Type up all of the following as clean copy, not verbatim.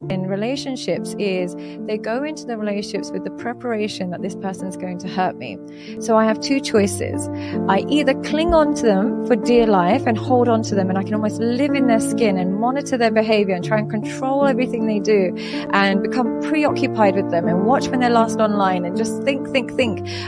in relationships is they go into the relationships with the preparation that this person's going to hurt me. So I have two choices. I either cling on to them for dear life and hold on to them, and I can almost live in their skin and monitor their behavior and try and control everything they do and become preoccupied with them and watch when they're last online and just think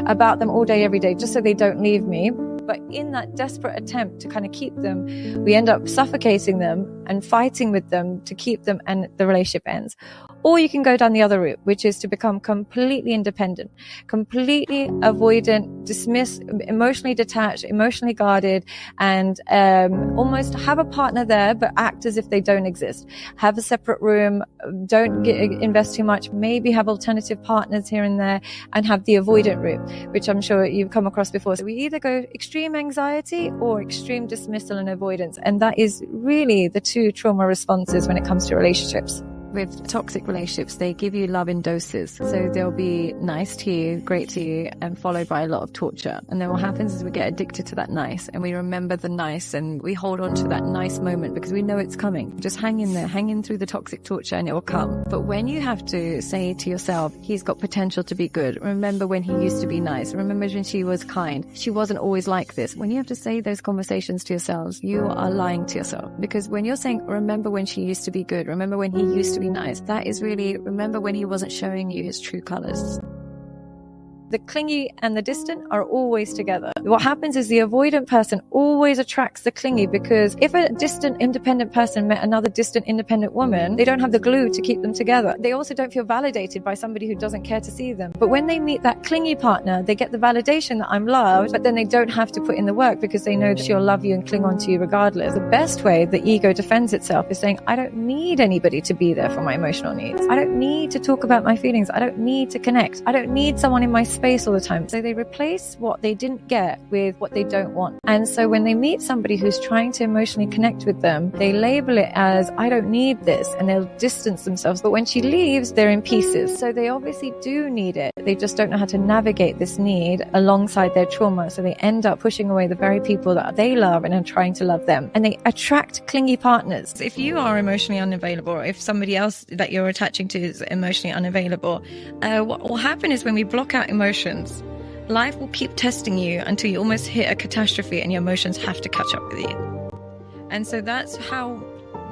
about them all day, every day, just so they don't leave me. But in that desperate attempt to kind of keep them, we end up suffocating them and fighting with them to keep them, and the relationship ends. Or you can go down the other route, which is to become completely independent, completely avoidant, dismiss, emotionally detached, emotionally guarded, and almost have a partner there, but act as if they don't exist. Have a separate room, don't invest too much, maybe have alternative partners here and there, and have the avoidant route, which I'm sure you've come across before. So we either go extreme anxiety or extreme dismissal and avoidance. And that is really the two trauma responses when it comes to relationships. With toxic relationships, they give you love in doses. So they'll be nice to you, great to you, and followed by a lot of torture. And then what happens is we get addicted to that nice, and we remember the nice, and we hold on to that nice moment because we know it's coming. Just hang in there, hang in through the toxic torture, and it will come. But when you have to say to yourself, he's got potential to be good. Remember when he used to be nice. Remember when she was kind. She wasn't always like this. When you have to say those conversations to yourselves, you are lying to yourself. Because when you're saying, remember when she used to be good, remember when he used to be nice, that is really, remember when he wasn't showing you his true colors. The clingy and the distant are always together. What happens is the avoidant person always attracts the clingy, because if a distant independent person met another distant independent woman, they don't have the glue to keep them together. They also don't feel validated by somebody who doesn't care to see them. But when they meet that clingy partner, they get the validation that I'm loved, but then they don't have to put in the work because they know that she'll love you and cling on to you regardless. The best way the ego defends itself is saying, I don't need anybody to be there for my emotional needs. I don't need to talk about my feelings. I don't need to connect. I don't need someone in my space all the time. So they replace what they didn't get with what they don't want. And so when they meet somebody who's trying to emotionally connect with them, they label it as, I don't need this, and they'll distance themselves. But when she leaves, they're in pieces. So they obviously do need it. They just don't know how to navigate this need alongside their trauma. So they end up pushing away the very people that they love and are trying to love them. And they attract clingy partners. If you are emotionally unavailable, or if somebody else that you're attaching to is emotionally unavailable, what will happen is when we block out emotions, life will keep testing you until you almost hit a catastrophe and your emotions have to catch up with you. And so that's how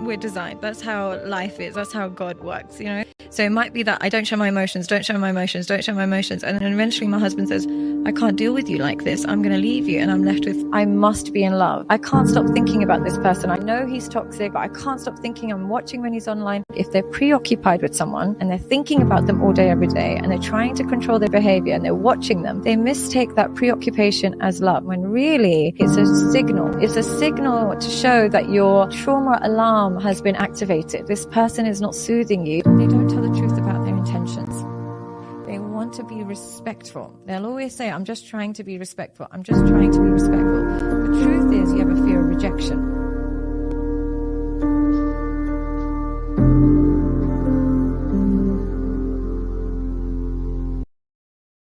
we're designed. That's how life is. That's how God works, you know? So it might be that I don't show my emotions, don't show my emotions, don't show my emotions. And then eventually my husband says, I can't deal with you like this. I'm going to leave you. And I'm left with, I must be in love. I can't stop thinking about this person. I know he's toxic, but I can't stop thinking. I'm watching when he's online. If they're preoccupied with someone and they're thinking about them all day, every day, and they're trying to control their behavior and they're watching them, they mistake that preoccupation as love, when really it's a signal. It's a signal to show that your trauma alarm has been activated. This person is not soothing you. They don't tell the truth about their intentions. They want to be respectful. They'll always say, I'm just trying to be respectful. I'm just trying to be respectful. The truth is you have a fear of rejection.